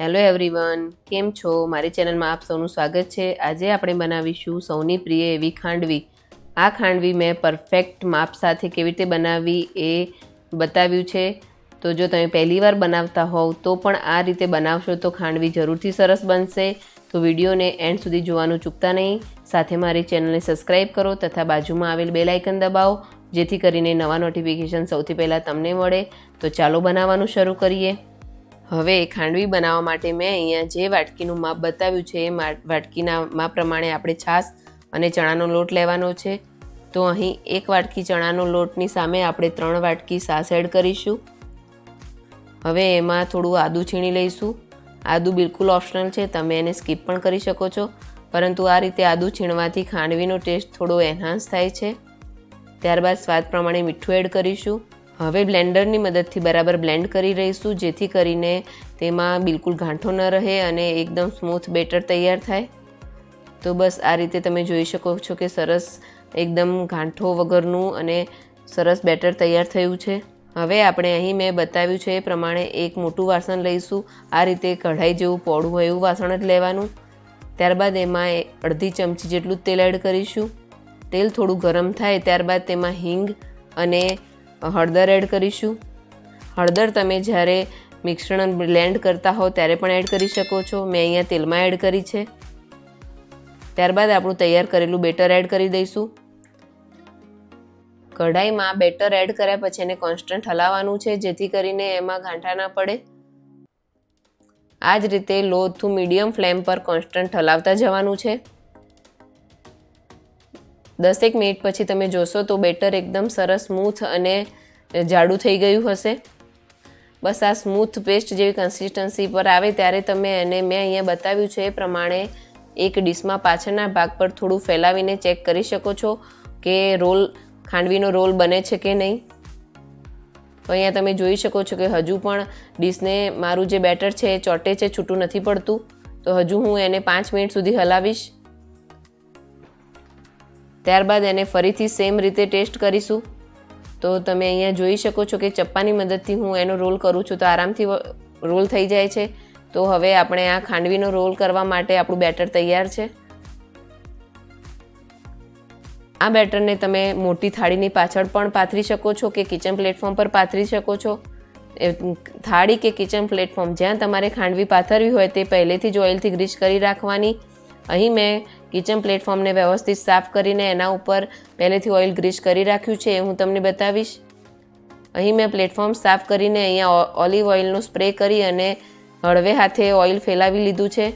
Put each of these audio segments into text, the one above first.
Hello everyone, કેમ છો? મારી ચેનલમાં આપ સૌનું સ્વાગત છે. આજે આપણે બનાવીશું સૌની પ્રિય એવી ખાંડવી. આ ખાંડવી મેં પરફેક્ટ માપ સાથે કેવી રીતે બનાવવી એ બતાવ્યું છે. તો જો તમે પહેલીવાર બનાવતા હોવ તો પણ આ રીતે બનાવશો તો ખાંડવી જરૂરથી સરસ બનશે. તો વિડીયોને એન્ડ સુધી જોવાનું ચૂકતા નહીં. સાથે મારી ચેનલને સબસ્ક્રાઈબ કરો તથા બાજુમાં આવેલ બેલ આઇકન દબાવો, જેથી કરીને નવા નોટિફિકેશન સૌથી પહેલાં તમને મળે. તો ચાલો બનાવવાનું શરૂ કરીએ. હવે ખાંડવી બનાવવા માટે મેં અહીંયા જે વાટકીનું માપ બતાવ્યું છે એ વાટકીના માપ પ્રમાણે આપણે છાશ અને ચણાનો લોટ લેવાનો છે. તો અહીં 1 વાટકી ચણાનો લોટની સામે આપણે 3 વાટકી છાશ એડ કરીશું. હવે એમાં થોડું આદું છીણી લઈશું. આદું બિલકુલ ઓપ્શનલ છે, તમે એને સ્કીપ પણ કરી શકો છો, પરંતુ આ રીતે આદું છીણવાથી ખાંડવીનો ટેસ્ટ થોડો એન્હાન્સ થાય છે. ત્યારબાદ સ્વાદ પ્રમાણે મીઠું એડ કરીશું. હવે બ્લેન્ડરની મદદથી બરાબર બ્લેન્ડ કરી રહીશું, જેથી કરીને તેમાં બિલકુલ ગાંઠો ન રહે અને એકદમ સ્મૂથ બેટર તૈયાર થાય. તો બસ આ રીતે તમે જોઈ શકો છો કે સરસ એકદમ ગાંઠો વગરનું અને સરસ બેટર તૈયાર થયું છે. હવે આપણે અહીં મેં બતાવ્યું છે એ પ્રમાણે એક મોટું વાસણ લઈશું. આ રીતે કઢાઈ જેવું પહોળું હોય એવું વાસણ જ લેવાનું. ત્યારબાદ એમાં અડધી ચમચી જેટલું તેલ એડ કરીશું. તેલ થોડું ગરમ થાય ત્યારબાદ તેમાં હિંગ અને હળદર એડ કરીશું. હળદર તમે જ્યારે મિશ્રણ બ્લેન્ડ કરતા હો ત્યારે પણ એડ કરી શકો છો. મેં અહીંયા તેલમાં એડ કરી છે. ત્યારબાદ આપણું તૈયાર કરેલું બેટર એડ કરી દઈશું. કઢાઈમાં બેટર એડ કર્યા પછી એને કોન્સ્ટન્ટ હલાવવાનું છે, જેથી કરીને એમાં ગાંઠા ના પડે. આ જ રીતે લો ટુ મીડિયમ ફ્લેમ પર કોન્સ્ટન્ટ હલાવતા જવાનું છે. 10 મિનિટ પછી તમે જોશો તો બેટર એકદમ સરસ સ્મૂથ અને જાડું થઈ ગયું હશે. બસ આ સ્મૂથ પેસ્ટ જેવી કન્સિસ્ટન્સી પર આવે ત્યારે તમે એને મેં અહીંયા બતાવ્યું છે એ પ્રમાણે એક ડીશમાં પાછળના ભાગ પર થોડું ફેલાવીને ચેક કરી શકો છો કે ખાંડવીનો રોલ બને છે કે નહીં. તો અહીંયા તમે જોઈ શકો છો કે હજુ પણ ડીશને મારું જે બેટર છે એ ચોટે છે, છૂટું નથી પડતું. તો હજુ હું એને 5 મિનિટ સુધી હલાવીશ. ત્યારબાદ એને ફરીથી સેમ રીતે ટેસ્ટ કરીશું. તો તમે અહીંયા જોઈ શકો છો કે ચપ્પાની મદદથી હું એનો રોલ કરું છું તો આરામથી રોલ થઈ જાય છે. તો હવે આપણે આ ખાંડવીનો રોલ કરવા માટે આપણું બેટર તૈયાર છે. આ બેટરને તમે મોટી થાળીની પાછળ પણ પાથરી શકો છો કે કિચન પ્લેટફોર્મ પર પાથરી શકો છો. થાળી કે કિચન પ્લેટફોર્મ જ્યાં તમારે ખાંડવી પાથરવી હોય તે પહેલેથી જ ઓઇલથી ગ્રીસ કરી રાખવાની. અહીં મેં કિચન પ્લેટફોર્મને વ્યવસ્થિત સાફ કરીને એના ઉપર પહેલેથી ઓઇલ ગ્રીસ કરી રાખ્યું છે, એ હું તમને બતાવીશ. અહીં મેં પ્લેટફોર્મ સાફ કરીને અહીંયા ઓલિવ ઓઇલનો સ્પ્રે કરી અને હળવે હાથે ઓઇલ ફેલાવી લીધું છે.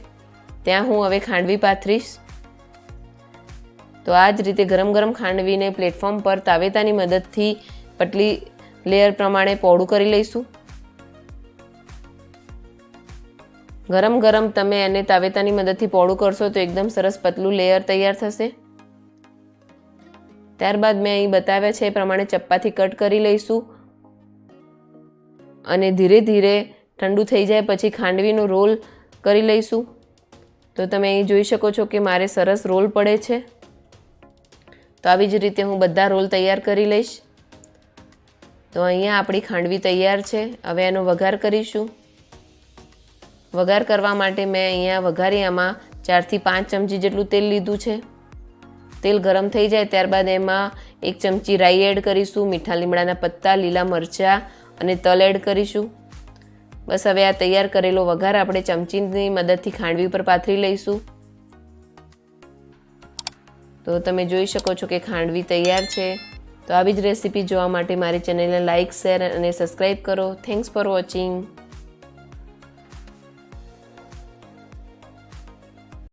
ત્યાં હું હવે ખાંડવી પાથરીશ. તો આ જ રીતે ગરમ ગરમ ખાંડવીને પ્લેટફોર્મ પર તાવેતાની મદદથી પતલી લેયર પ્રમાણે પહોળું કરી લઈશું. ગરમ ગરમ તમે એને તાવેતાની મદદથી પહોળું કરશો તો એકદમ સરસ પતલું લેયર તૈયાર થશે. ત્યારબાદ મેં અહીં બતાવ્યા છે એ પ્રમાણે ચપ્પાથી કટ કરી લઈશું અને ધીરે ધીરે ઠંડુ થઈ જાય પછી ખાંડવીનો રોલ કરી લઈશું. તો તમે અહીં જોઈ શકો છો કે મારે સરસ રોલ પડે છે. તો આવી જ રીતે હું બધા રોલ તૈયાર કરી લઈશ. તો અહીંયા આપણી ખાંડવી તૈયાર છે. હવે એનો વઘાર કરીશું. વઘાર કરવા માટે મેં અહીંયા વઘારિયામાં 4 થી 5 ચમચી જેટલું તેલ લીધું છે. તેલ ગરમ થઈ જાય ત્યારબાદ એમાં 1 ચમચી રાઈ એડ કરીશું, મીઠા લીમડાના પત્તા, લીલા મરચાં અને તલ એડ કરીશું. બસ હવે આ તૈયાર કરેલો વઘાર આપણે ચમચીની મદદથી ખાંડવી પર પાથરી લઈશું. તો તમે જોઈ શકો છો કે ખાંડવી તૈયાર છે. તો આવી જ રેસીપી જોવા માટે મારી ચેનલને લાઇક, શેર અને સબસ્ક્રાઈબ કરો. Thanks for watching.